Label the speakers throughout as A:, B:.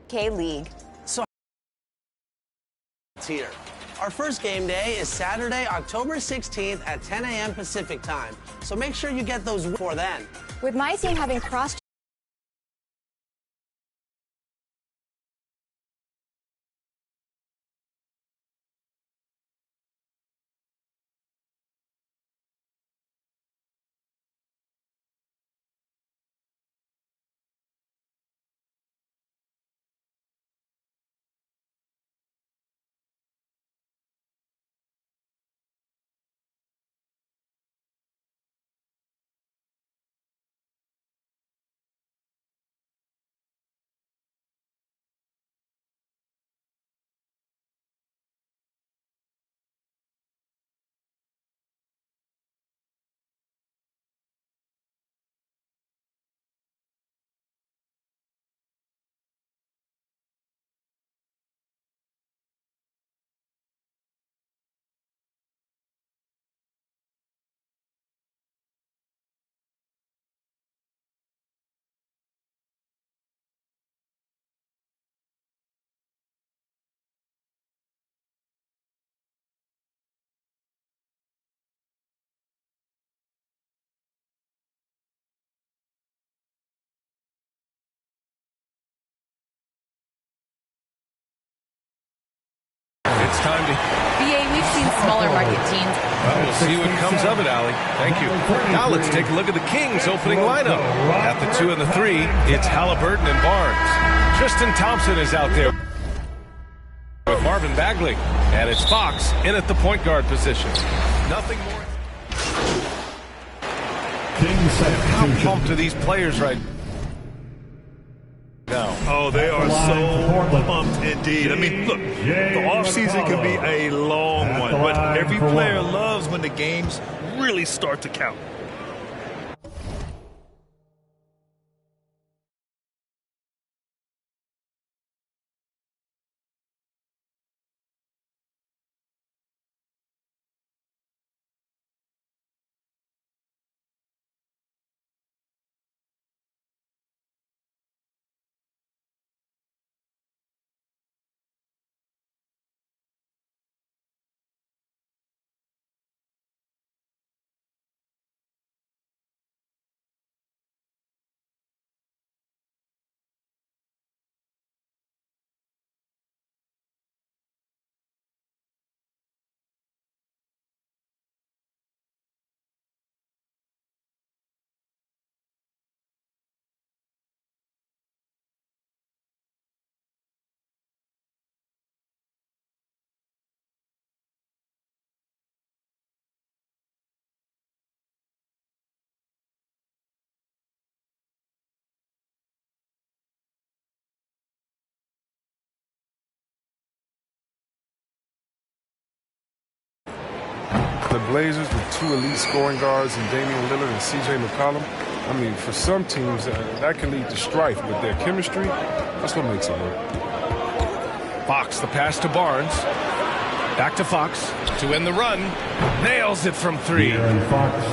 A: K League.
B: So here. Our first game day is Saturday, October 16th at 10 a.m. Pacific time. So make sure you get those before then.
A: With my team having crossed
C: It's time to...
D: BA, we've seen smaller market teams.
C: Well, we'll see what comes of it, Allie. Thank you. Now let's take a look at the Kings' opening lineup. At the 2 and the 3, it's Halliburton and Barnes. Tristan Thompson is out there with Marvin Bagley. And it's Fox in at the point guard position. Nothing more. How pumped are these players right now?
E: Oh, they are so pumped indeed. I mean, look, the offseason can be a long one, but every player loves when the games really start to count.
F: The Blazers with 2 elite scoring guards in Damian Lillard and C.J. McCollum. I mean, for some teams, that can lead to strife, but their chemistry, that's what makes it work.
C: Fox, the pass to Barnes. Back to Fox to end the run. Nails it from 3.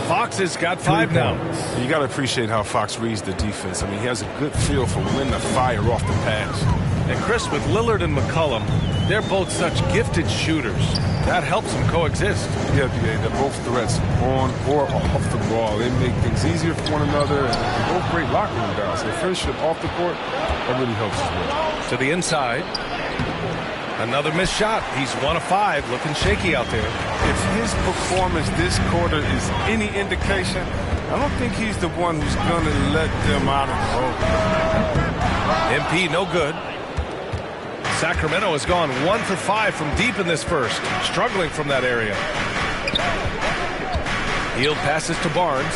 C: Fox has got 5 now.
F: You got to appreciate how Fox reads the defense. I mean, he has a good feel for when to fire off the pass.
C: And Chris, with Lillard and McCollum, they're both such gifted shooters. That helps them coexist.
F: Yeah, they're both threats on or off the ball. They make things easier for one another, and they're both great locker room guys. Their friendship off the court, that really helps as well.
C: To the inside. Another missed shot. He's 1 of 5, looking shaky out there.
F: If his performance this quarter is any indication, I don't think he's the one who's going to let them out of the hole.
C: MP, no good. Sacramento has gone 1 for 5 from deep in this first, struggling from that area. Hield passes to Barnes.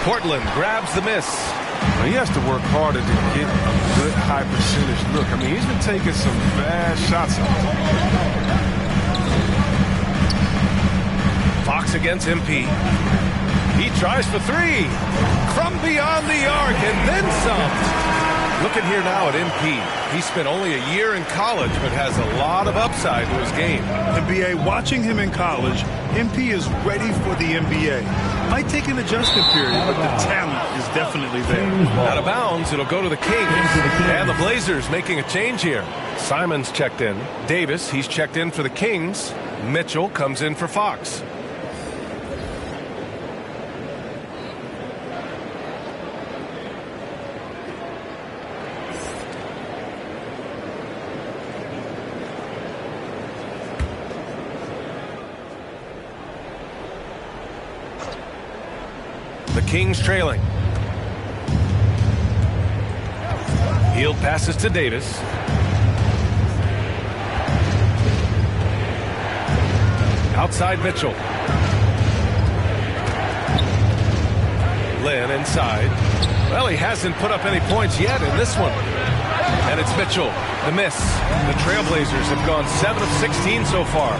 C: Portland grabs the miss.
F: Well, he has to work harder to get a good high percentage look. I mean, he's been taking some bad shots out there.
C: Fox against MP. He tries for 3 from beyond the arc and then some. Looking here now at MP. He spent only a year in college, but has a lot of upside to his game.
E: NBA, watching him in college, MP is ready for the NBA. Might take an adjustment period, but the talent is definitely there.
C: Out of bounds, it'll go to the Kings. And the Blazers making a change here. Simon's checked in. Davis, he's checked in for the Kings. Mitchell comes in for Fox. The Kings trailing. Hield passes to Davis. Outside Mitchell. Lynn inside. Well, he hasn't put up any points yet in this one. And it's Mitchell. The miss. The Trailblazers have gone 7 of 16 so far.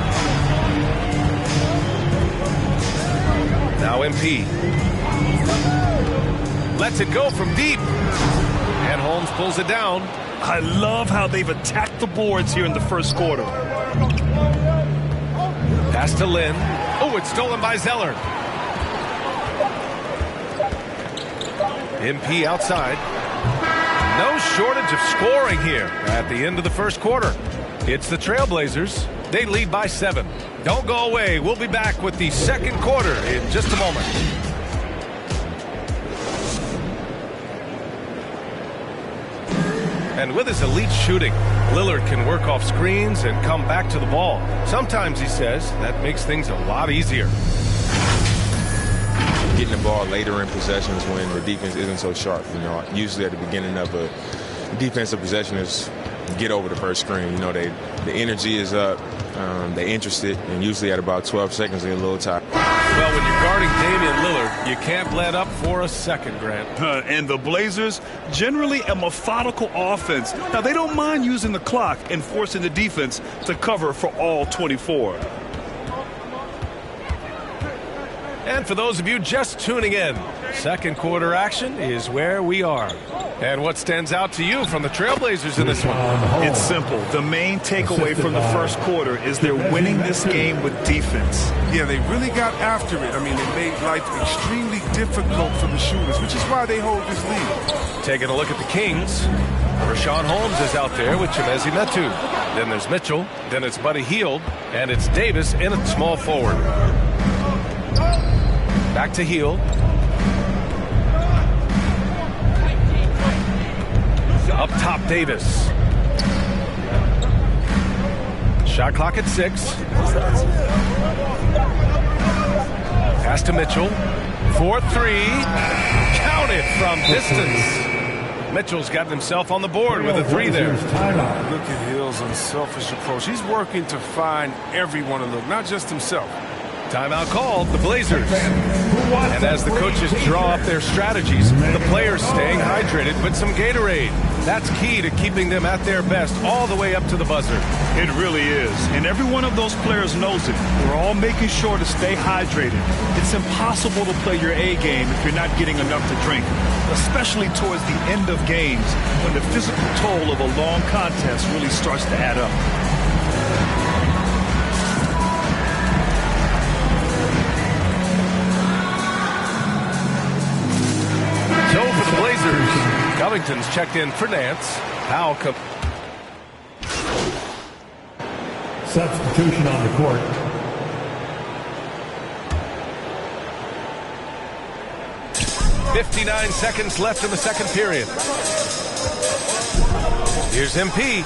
C: Now MP. Lets it go from deep. And Holmes pulls it down.
E: I love how they've attacked the boards here in the first quarter.
C: Pass to Lynn. Oh, it's stolen by Zeller. MP outside. No shortage of scoring here at the end of the first quarter. It's the Trailblazers. They lead by 7. Don't go away. We'll be back with the second quarter in just a moment. And with his elite shooting, Lillard can work off screens and come back to the ball. Sometimes, he says, that makes things a lot easier.
G: Getting the ball later in possessions when the defense isn't so sharp. You know, usually at the beginning of a defensive possession is get over the first screen. You know, the energy is up, they're interested, and usually at about 12 seconds they're a little tired.
C: Well, when you're guarding Damian Lillard, you can't let up for a second, Grant.
E: And the Blazers, generally a methodical offense. Now, they don't mind using the clock and forcing the defense to cover for all 24.
C: And for those of you just tuning in, second quarter action is where we are. And what stands out to you from the Trailblazers in this one?
E: It's simple. The main takeaway from the first quarter is they're winning this game with defense.
F: Yeah, they really got after it. I mean, they made life extremely difficult for the shooters, which is why they hold this lead.
C: Taking a look at the Kings. Rashawn Holmes is out there with Chimezie Metu. Then there's Mitchell. Then it's Buddy Hield. And it's Davis in at small forward. Back to Hield. Up top, Davis. Shot clock at 6. Pass to Mitchell. 4-3. Count it from distance. Mitchell's gotten himself on the board with a 3 there.
F: Look at Hill's unselfish approach. He's working to find everyone to look, not just himself.
C: Timeout called, the Blazers. And as the coaches draw up their strategies, the players staying hydrated with some Gatorade. That's key to keeping them at their best all the way up to the buzzer.
E: It really is. And every one of those players knows it. We're all making sure to stay hydrated. It's impossible to play your A game if you're not getting enough to drink, especially towards the end of games when the physical toll of a long contest really starts to add up.
C: So for the Blazers, Covington's checked in for Nance. Powell comes.
H: Substitution on the court.
C: .59 seconds left in the second period. Here's MP.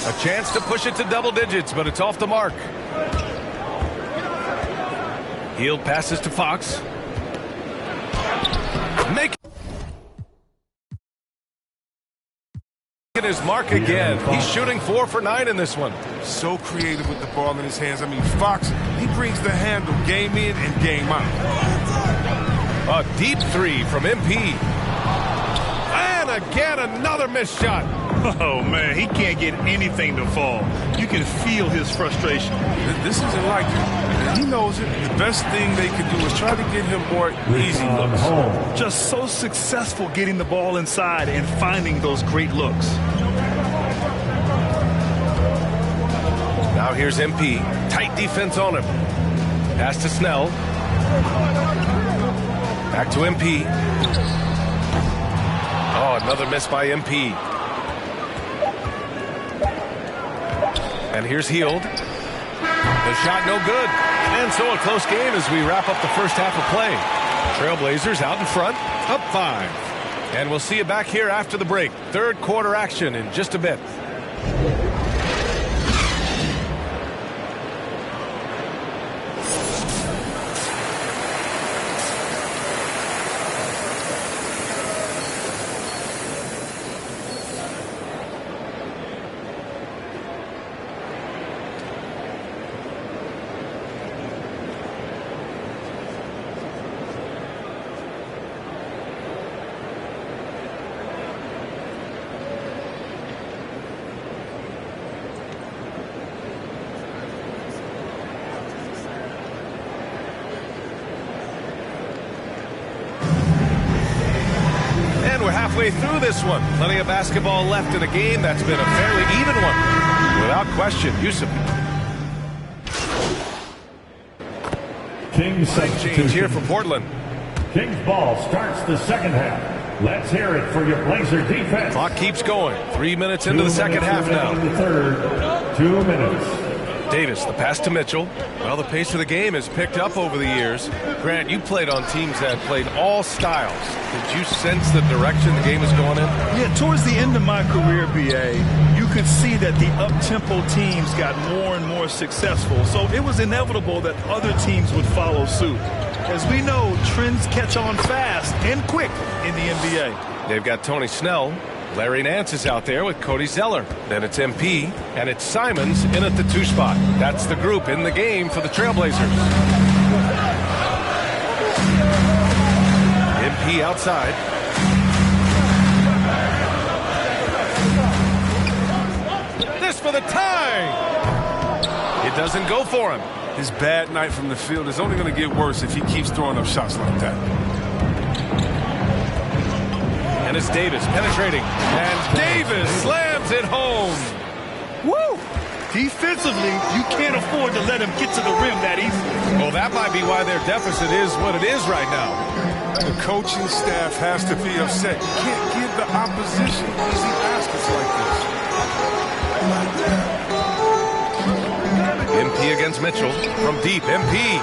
C: A chance to push it to double digits, but it's off the mark. Hield passes to Fox. Making his mark again. He's shooting 4 for 9 in this one.
F: So creative with the ball in his hands. I mean, Fox, he brings the handle game in and game out.
C: A deep 3 from MP. And again, another missed shot.
E: Oh, man, he can't get anything to fall. You can feel his frustration.
F: This isn't like him. And he knows it. The best thing they can do is try to get him more easy looks.
E: Just so successful getting the ball inside and finding those great looks.
C: Now here's MP. Tight defense on him. Pass to Snell. Back to MP. Oh, another miss by MP. And here's Heald. The shot no good. And so a close game as we wrap up the first half of play. Trailblazers out in front, up 5. And we'll see you back here after the break. Third quarter action in just a bit. We're halfway through this one. Plenty of basketball left in a game that's been a fairly even one. Without question, Yusuf.
H: Kings
C: change here for Portland.
H: Kings ball starts the second half. Let's hear it for your Blazer defense.
C: Clock keeps going. 3 minutes into the second half now.
H: In the third, 2 minutes.
C: Davis, the pass to Mitchell. Well, the pace of the game has picked up over the years. Grant, you played on teams that played all styles. Did you sense the direction the game is going in?
E: Yeah, towards the end of my career, BA, you could see that the up-tempo teams got more and more successful. So it was inevitable that other teams would follow suit. As we know, trends catch on fast and quick in the NBA.
C: They've got Tony Snell. Larry Nance is out there with Cody Zeller. Then it's MP, and it's Simons in at the 2 spot. That's the group in the game for the Trailblazers. MP outside. This for the tie! It doesn't go for him.
F: His bad night from the field is only going to get worse if he keeps throwing up shots like that.
C: And it's Davis penetrating. And Davis slams it home.
E: Woo! Defensively, you can't afford to let him get to the rim that easily.
C: Well, that might be why their deficit is what it is right now.
F: The coaching staff has to be upset. You can't give the opposition easy baskets like this.
C: MP against Mitchell. From deep, MP.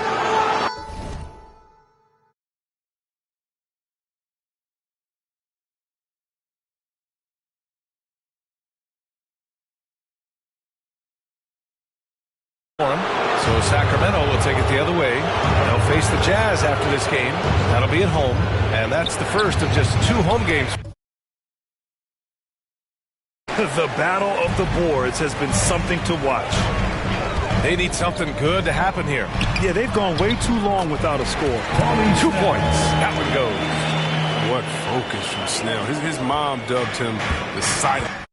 C: So Sacramento will take it the other way. They'll face the Jazz after this game. That'll be at home. And that's the first of just 2 home games.
E: The battle of the boards has been something to watch.
C: They need something good to happen here.
E: Yeah, they've gone way too long without a score.
C: 2 points. That one goes.
F: What focus from Snell. His mom dubbed him the silent.